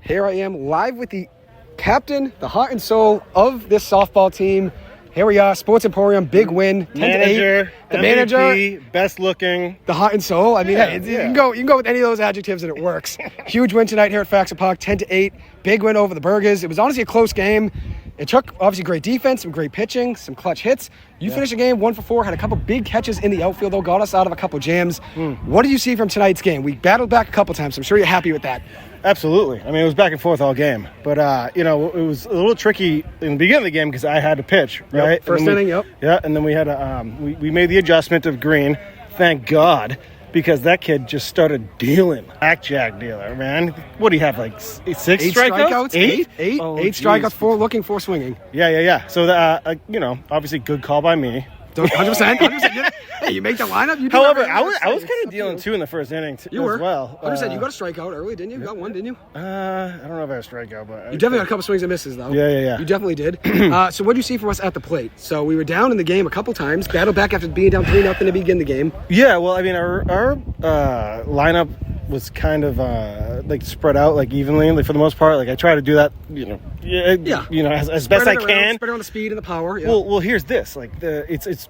Here I am live with the captain, the heart and soul of this softball team. Here we are, Sports Emporium, big win, 10-8. Manager, The MVP, manager, best looking. the heart and soul. I mean, hey, you can go with any of those adjectives and it works. Huge win tonight here at Faxon Park, 10-8. Big win over the Burgers. It was honestly a close game. It took obviously great defense, some great pitching, some clutch hits. You finished the game 1 for 4, had a couple big catches in the outfield though, got us out of a couple jams. What did you see from tonight's game? We battled back a couple times, so I'm sure you're happy with that. Absolutely. I mean, it was back and forth all game. But, it was a little tricky in the beginning of the game because I had to pitch, right? Yep. First inning, yep. Yeah, and then we had we made the adjustment of Green, thank God, because that kid just started dealing. Blackjack dealer, man. What do you have, like eight strikeouts? Eight Oh, strikeouts, 4 looking, 4 swinging. Yeah. So, obviously good call by me. 100%. Hey, you make the lineup. You do However, everything I was else. kind of dealing too in the first inning as well. 100%. You got a strikeout early, didn't you? You got one, didn't you? I don't know if I had a strikeout, but You definitely got a couple swings and misses, though. Yeah. You definitely did. So what did you see from us at the plate? So we were down in the game a couple times, battled back after being down 3-0 to begin the game. Yeah, well, I mean, our lineup was kind of spread out evenly, for the most part. I try to do that, as best I can. Spread around the speed and the power. Yeah. Well, here's this: it's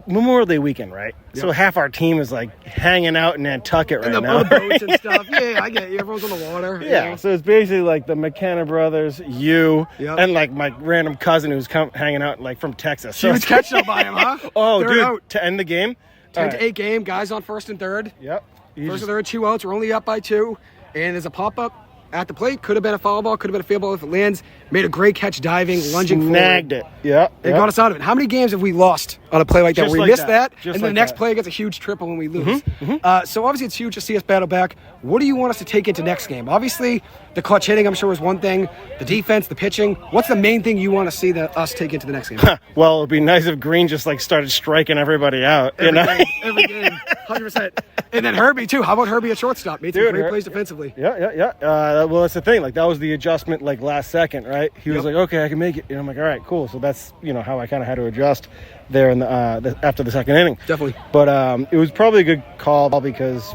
Memorial Day weekend, right? Yep. So half our team is hanging out in Nantucket right now. On the boats and stuff. Yeah, I get you. Everyone's on the water. Yeah, so it's basically the McKenna brothers, and my random cousin who's hanging out from Texas. Huge catch up by him, huh? Oh, Third dude, out. to end the game. 10-8 game. Guys on first and third. Yep. First and third, 2 outs. We're only up by 2, and there's a pop up at the plate. Could have been a foul ball. Could have been a field ball if it lands. Made a great catch, diving, lunging forward. Snagged it. Yeah. It got us out of it. How many games have we lost on a play like that? Just Where we like missed that, Just and like the next that. play gets a huge triple when we lose. So obviously it's huge to see us battle back. What do you want us to take into next game? Obviously, the clutch hitting, I'm sure, is one thing. The defense, the pitching. What's the main thing you want to see us take into the next game? Well, it'd be nice if Green just started striking everybody out. Every game, 100%. And then Herbie too. How about Herbie at shortstop? Made some great plays defensively. Yeah. Well, that's the thing. That was the adjustment, last second, right? He was like, "Okay, I can make it." And I'm like, "All right, cool." So that's how I kind of had to adjust there in after the second inning. Definitely. But it was probably a good call because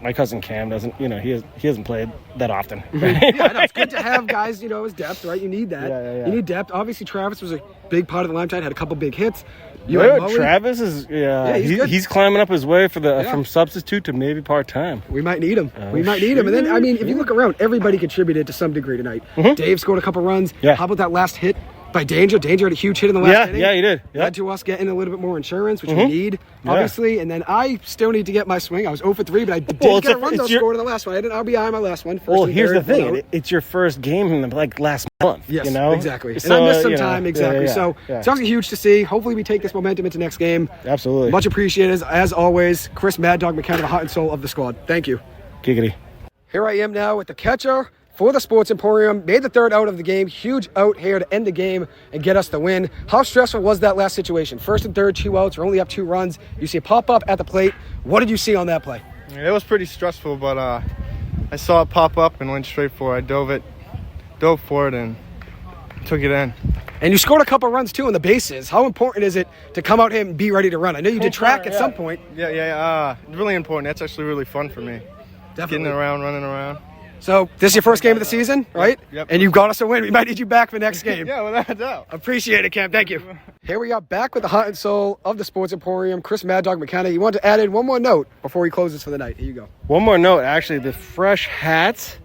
my cousin Cam doesn't. He hasn't played that often. Right? Yeah, no, it's good to have guys. As depth, right? You need that. Yeah. You need depth. Obviously, Travis was a big part of the limelight. Had a couple big hits. Travis is he's climbing up his way from substitute to maybe part-time. We might need him. And then, if you look around, everybody contributed to some degree tonight. Dave scored a couple runs. Yeah. How about that last hit by Danger? Danger had a huge hit in the last inning. Yeah, he did. Led to us getting a little bit more insurance, which we need, obviously. And then I still need to get my swing. I was 0 for 3, but I did get a run scored in the last one. I had an RBI in my last one. Here's the thing. It's your first game in the last month. Yes, exactly. So, and I missed some time, exactly. Yeah. So it's obviously huge to see. Hopefully we take this momentum into next game. Absolutely. Much appreciated, as always. Chris Mad Dog McKenna, the heart and soul of the squad. Thank you. Giggity. Here I am now with the catcher for the Sports Emporium. Made the third out of the game. Huge out here to end the game and get us the win. How stressful was that last situation? First and third, 2 outs. We're only up 2 runs. You see a pop up at the plate. What did you see on that play? It was pretty stressful, but I saw it pop up and went straight for it. I dove for it and took it in. And you scored a couple runs too on the bases. How important is it to come out here and be ready to run? I know you did track at some point. Yeah. Really important. That's actually really fun for me. Definitely. Getting around, running around. So this is your first game of the season, right? Yep. And you've got us a win. We might need you back for next game. Yeah, without a doubt. Appreciate it, Cam. Thank you. Here we are back with the heart and soul of the Sports Emporium, Chris Mad Dog McKenna. You want to add in one more note before he closes for the night. Here you go. One more note. Actually, the fresh hats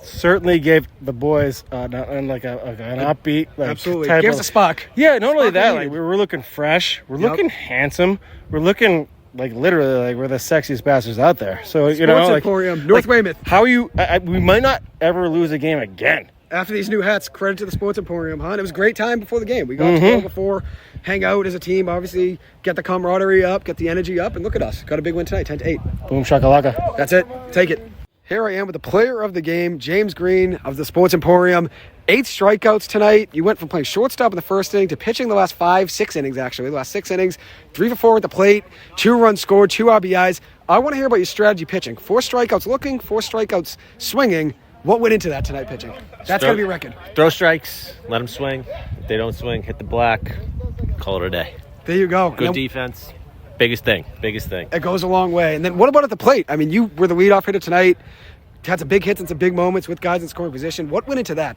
certainly gave the boys an upbeat, absolutely type gives of, a spark. Yeah, not only Spark that, needed. we were looking fresh, we're looking handsome, we're looking literally we're the sexiest bastards out there. So Sports Emporium, North Weymouth. How are you? We might not ever lose a game again. After these new hats, credit to the Sports Emporium, huh? And it was a great time before the game. We got to go before, hang out as a team, obviously get the camaraderie up, get the energy up, and look at us. Got a big win tonight, 10-8. Boom shakalaka. That's it. Take it. Here I am with the player of the game, James Green of the Sports Emporium. 8 strikeouts tonight. You went from playing shortstop in the first inning to pitching the last 6 innings, actually. The last 6 innings, 3 for 4 at the plate, 2 runs scored, 2 RBIs. I want to hear about your strategy pitching. 4 strikeouts looking, 4 strikeouts swinging. What went into that tonight pitching? That's got to be a record. Throw strikes, let them swing. If they don't swing, hit the black, call it a day. There you go. Good defense. Biggest thing. It goes a long way. And then what about at the plate? I mean, you were the leadoff hitter tonight. Had some big hits and some big moments with guys in scoring position. What went into that?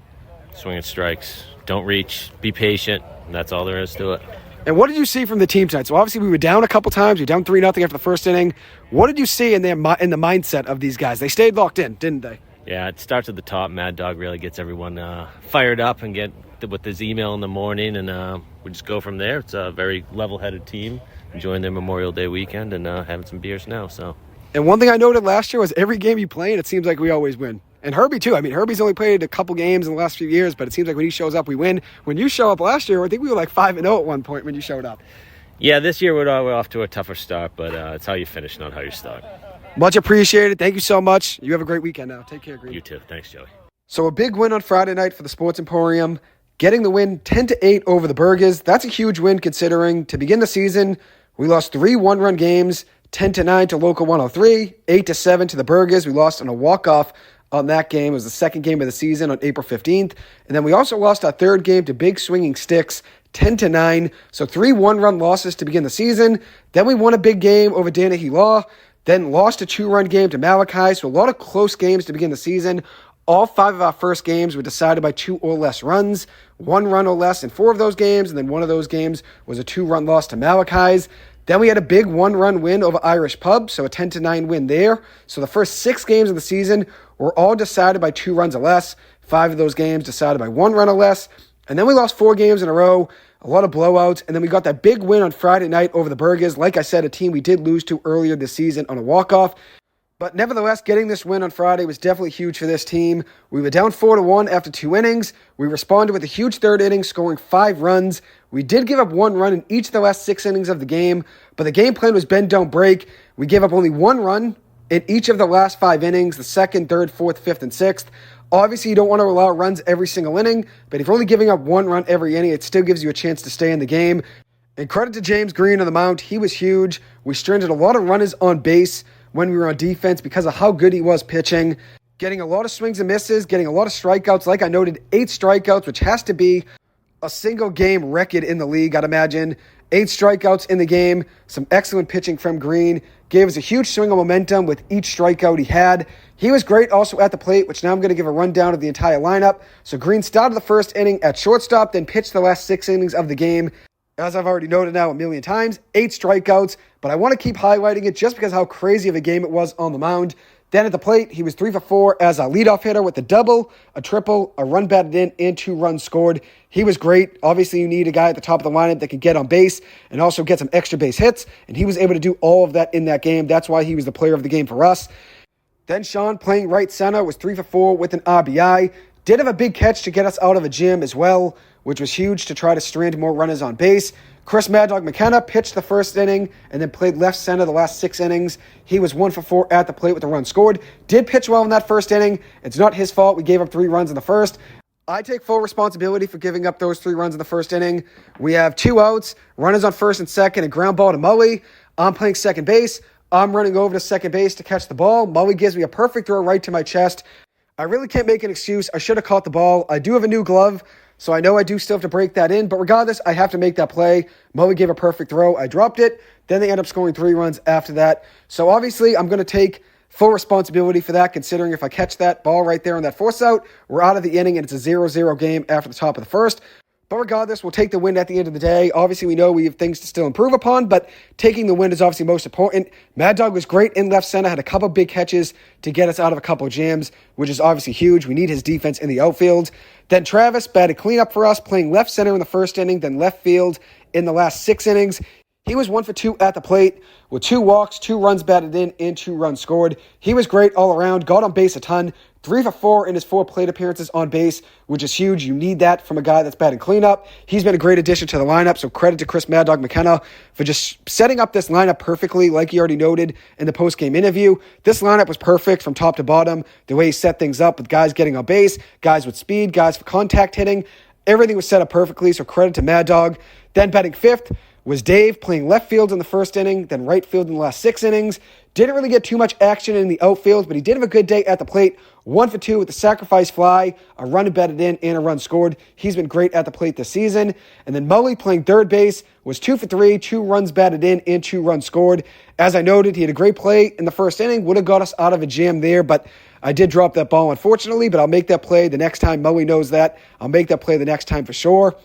Swinging strikes. Don't reach. Be patient. And that's all there is to it. And what did you see from the team tonight? So obviously we were down a couple times. We were down 3-0 after the first inning. What did you see in the mindset of these guys? They stayed locked in, didn't they? Yeah, it starts at the top. Mad Dog really gets everyone fired up and get with his email in the morning, and we just go from there. It's a very level-headed team, enjoying their Memorial Day weekend and having some beers now. So. And one thing I noted last year was every game you play in, it seems like we always win. And Herbie, too. I mean, Herbie's only played a couple games in the last few years, but it seems like when he shows up, we win. When you show up last year, I think we were like 5-0 at one point when you showed up. Yeah, this year we're off to a tougher start, but it's how you finish, not how you start. Much appreciated. Thank you so much. You have a great weekend now. Take care, Green. You too. Thanks, Joey. So a big win on Friday night for the Sports Emporium, getting the win 10-8 over the Burgers. That's a huge win considering to begin the season, we lost 3 one-run games, 10-9 to Local 103, 8-7 to the Burgers. We lost on a walk-off on that game. It was the second game of the season on April 15th. And then we also lost our third game to Big Swinging Sticks, 10-9. So 3 one-run losses to begin the season. Then we won a big game over Danahy Law. Then lost a 2-run game to Malachi. So a lot of close games to begin the season. All 5 of our first games were decided by 2 or less runs. 1 run or less in 4 of those games. And then one of those games was a 2-run loss to Malachi's. Then we had a big 1-run win over Irish Pub, so a 10-9 win there. So the first 6 games of the season were all decided by 2 runs or less. 5 of those games decided by 1 run or less. And then we lost 4 games in a row, a lot of blowouts. And then we got that big win on Friday night over the Burgers. Like I said, a team we did lose to earlier this season on a walk-off. But nevertheless, getting this win on Friday was definitely huge for this team. We were down 4-1 after 2 innings. We responded with a huge third inning, scoring 5 runs. We did give up 1 run in each of the last 6 innings of the game, but the game plan was bend, don't break. We gave up only 1 run in each of the last 5 innings, the 2nd, 3rd, 4th, 5th, and 6th. Obviously, you don't want to allow runs every single inning, but if you're only giving up 1 run every inning, it still gives you a chance to stay in the game. And credit to James Green on the mound. He was huge. We stranded a lot of runners on base when we were on defense because of how good he was pitching, getting a lot of swings and misses, getting a lot of strikeouts. Like I noted, 8 strikeouts, which has to be a single game record in the league, I'd imagine. 8 strikeouts in the game, some excellent pitching from Green, gave us a huge swing of momentum with each strikeout he had. He was great also at the plate, which now I'm going to give a rundown of the entire lineup. So Green started the first inning at shortstop, then pitched the last 6 innings of the game. As I've already noted now a million times, 8 strikeouts, but I want to keep highlighting it just because how crazy of a game it was on the mound. Then at the plate, he was 3 for 4 as a leadoff hitter with a double, a triple, a run batted in, and 2 runs scored. He was great. Obviously, you need a guy at the top of the lineup that can get on base and also get some extra base hits, and he was able to do all of that in that game. That's why he was the player of the game for us. Then Sean, playing right center, was 3 for 4 with an RBI. Did have a big catch to get us out of a jam as well, which was huge to try to strand more runners on base. Chris Mad Dog McKenna pitched the first inning and then played left center the last 6 innings. He was 1 for 4 at the plate with a run scored. Did pitch well in that first inning. It's not his fault. We gave up 3 runs in the first. I take full responsibility for giving up those 3 runs in the first inning. We have 2 outs, runners on first and second, a ground ball to Mully. I'm playing second base. I'm running over to second base to catch the ball. Mully gives me a perfect throw right to my chest. I really can't make an excuse. I should have caught the ball. I do have a new glove, so I know I do still have to break that in. But regardless, I have to make that play. Mully gave a perfect throw. I dropped it. Then they end up scoring 3 runs after that. So obviously, I'm going to take full responsibility for that, considering if I catch that ball right there on that force out, we're out of the inning and it's a 0-0 game after the top of the first. But regardless, we'll take the win at the end of the day. Obviously, we know we have things to still improve upon, but taking the win is obviously most important. Mad Dog was great in left center, had a couple big catches to get us out of a couple of jams, which is obviously huge. We need his defense in the outfield. Then Travis batted cleanup for us, playing left center in the first inning, then left field in the last 6 innings. He was 1 for 2 at the plate with 2 walks, 2 runs batted in, and 2 runs scored. He was great all around, got on base a ton, 3 for 4 in his 4 plate appearances on base, which is huge. You need that from a guy that's batting cleanup. He's been a great addition to the lineup, so credit to Chris Mad Dog McKenna for just setting up this lineup perfectly, like he already noted in the post-game interview. This lineup was perfect from top to bottom, the way he set things up with guys getting on base, guys with speed, guys for contact hitting. Everything was set up perfectly, so credit to Mad Dog. Then batting 5th was Dave, playing left field in the first inning, then right field in the last 6 innings. Didn't really get too much action in the outfield, but he did have a good day at the plate. 1 for 2 with the sacrifice fly, a run batted in, and a run scored. He's been great at the plate this season. And then Mully, playing third base, was 2 for 3, 2 runs batted in, and 2 runs scored. As I noted, he had a great play in the first inning, would have got us out of a jam there, but I did drop that ball, unfortunately, but I'll make that play the next time. Mully knows that. I'll make that play the next time for sure.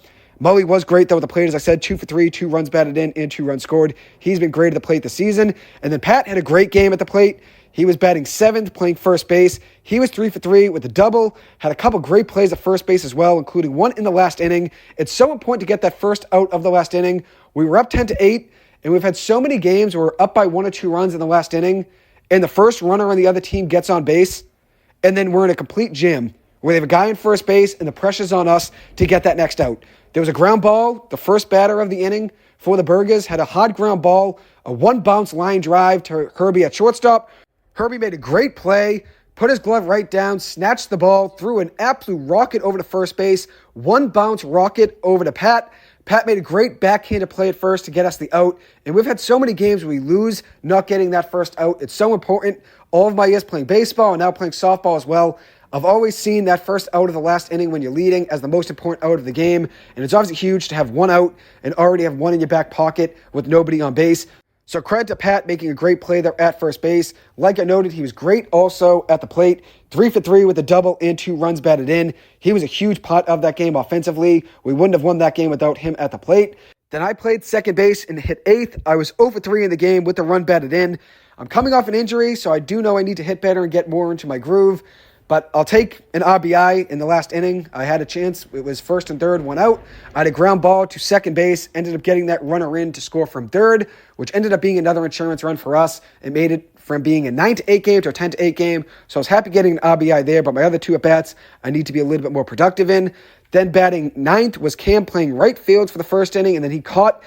Mully was great, though, with the plate. As I said, 2 for 3, 2 runs batted in, and 2 runs scored. He's been great at the plate this season. And then Pat had a great game at the plate. He was batting 7th, playing first base. He was 3 for 3 with a double. Had a couple great plays at first base as well, including one in the last inning. It's so important to get that first out of the last inning. We were up 10-8, and we've had so many games where we're up by 1 or 2 runs in the last inning, and the first runner on the other team gets on base, and then we're in a complete jam where they have a guy in first base, and the pressure's on us to get that next out. There was a ground ball. The first batter of the inning for the Burgers had a hard ground ball, a one-bounce line drive to Herbie at shortstop. Herbie made a great play, put his glove right down, snatched the ball, threw an absolute rocket over to first base, one-bounce rocket over to Pat. Pat made a great backhanded play at first to get us the out, and we've had so many games where we lose not getting that first out. It's so important. All of my years playing baseball and now playing softball as well, I've always seen that first out of the last inning when you're leading as the most important out of the game, and it's obviously huge to have one out and already have one in your back pocket with nobody on base. So credit to Pat making a great play there at first base. Like I noted, he was great also at the plate. 3 for 3 with a double and 2 runs batted in. He was a huge part of that game offensively. We wouldn't have won that game without him at the plate. Then I played second base and hit 8th. I was 0 for 3 in the game with the run batted in. I'm coming off an injury, so I do know I need to hit better and get more into my groove. But I'll take an RBI in the last inning. I had a chance. It was first and third, one out. I had a ground ball to second base, ended up getting that runner in to score from third, which ended up being another insurance run for us. It made it from being a 9-8 game to a 10-8 game. So I was happy getting an RBI there, but my other 2 at-bats, I need to be a little bit more productive in. Then batting 9th was Cam playing right field for the first inning, and then he caught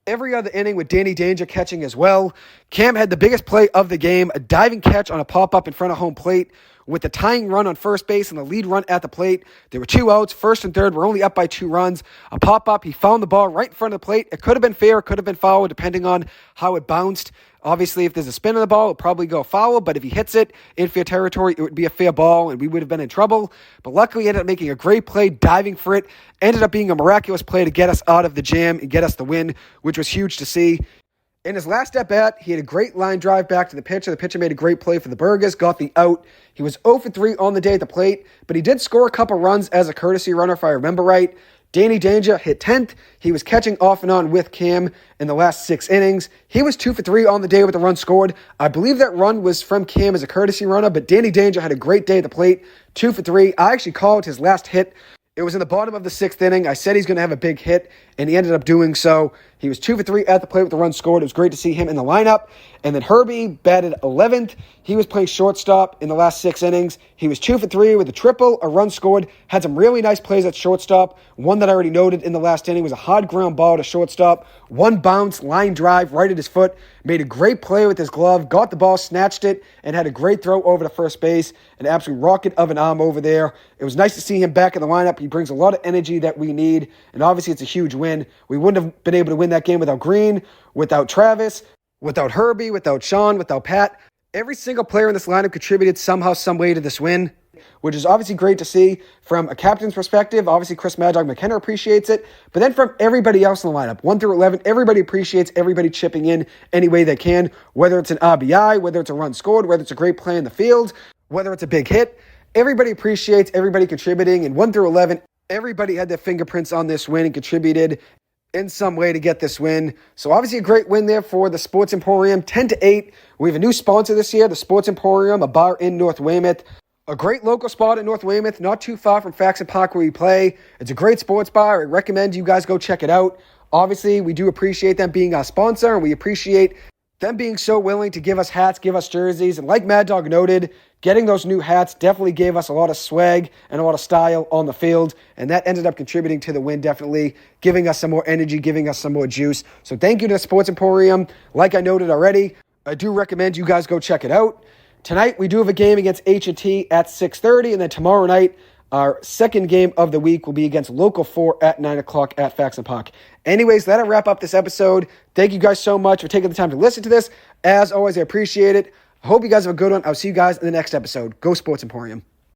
every other inning with Danny Danger catching as well. Cam had the biggest play of the game, a diving catch on a pop-up in front of home plate with the tying run on first base and the lead run at the plate. There were 2 outs, first and third. We're only up by 2 runs. A pop-up, he found the ball right in front of the plate. It could have been fair, it could have been foul, depending on how it bounced. Obviously, if there's a spin on the ball, it'll probably go foul, but if he hits it in fair territory, it would be a fair ball, and we would have been in trouble. But luckily, he ended up making a great play, diving for it. Ended up being a miraculous play to get us out of the jam and get us the win, which was huge to see. In his last at-bat, he had a great line drive back to the pitcher. The pitcher made a great play for the Burgers, got the out. He was 0 for 3 on the day at the plate, but he did score a couple runs as a courtesy runner, if I remember right. Danny Danger hit 10th. He was catching off and on with Cam in the last 6 innings. He was 2 for 3 on the day with the run scored. I believe that run was from Cam as a courtesy runner, but Danny Danger had a great day at the plate, 2 for 3. I actually called his last hit. It was in the bottom of the 6th inning. I said he's going to have a big hit, and he ended up doing so. He was 2 for 3 at the plate with the run scored. It was great to see him in the lineup. And then Herbie batted 11th. He was playing shortstop in the last 6 innings. He was 2 for 3 with a triple, a run scored, had some really nice plays at shortstop. One that I already noted in the last inning was a hard ground ball to shortstop. One bounce, line drive right at his foot. Made a great play with his glove, got the ball, snatched it, and had a great throw over to first base. An absolute rocket of an arm over there. It was nice to see him back in the lineup. He brings a lot of energy that we need, and obviously it's a huge win. We wouldn't have been able to win that game without Green, without Travis, without Herbie, without Sean, without Pat. Every single player in this lineup contributed somehow, some way to this win, which is obviously great to see from a captain's perspective. Obviously, Chris Mad Dog McKenna appreciates it, but then from everybody else in the lineup, 1 through 11, everybody appreciates everybody chipping in any way they can, whether it's an RBI, whether it's a run scored, whether it's a great play in the field, whether it's a big hit. Everybody appreciates everybody contributing, and 1 through 11, everybody had their fingerprints on this win and contributed in some way to get this win. So obviously a great win there for the Sports Emporium, 10-8. We have a new sponsor this year, the Sports Emporium, a bar in North Weymouth. A great local spot in North Weymouth, not too far from Faxon Park where we play. It's a great sports bar. I recommend you guys go check it out. Obviously, we do appreciate them being our sponsor, and we appreciate them being so willing to give us hats, give us jerseys. And like Mad Dog noted, getting those new hats definitely gave us a lot of swag and a lot of style on the field. And that ended up contributing to the win, definitely giving us some more energy, giving us some more juice. So thank you to Sports Emporium. Like I noted already, I do recommend you guys go check it out. Tonight, we do have a game against H&T at 6:30. And then tomorrow night, our second game of the week will be against Local 4 at 9 o'clock at Faxon Park. Anyways, that'll wrap up this episode. Thank you guys so much for taking the time to listen to this. As always, I appreciate it. I hope you guys have a good one. I'll see you guys in the next episode. Go Sports Emporium.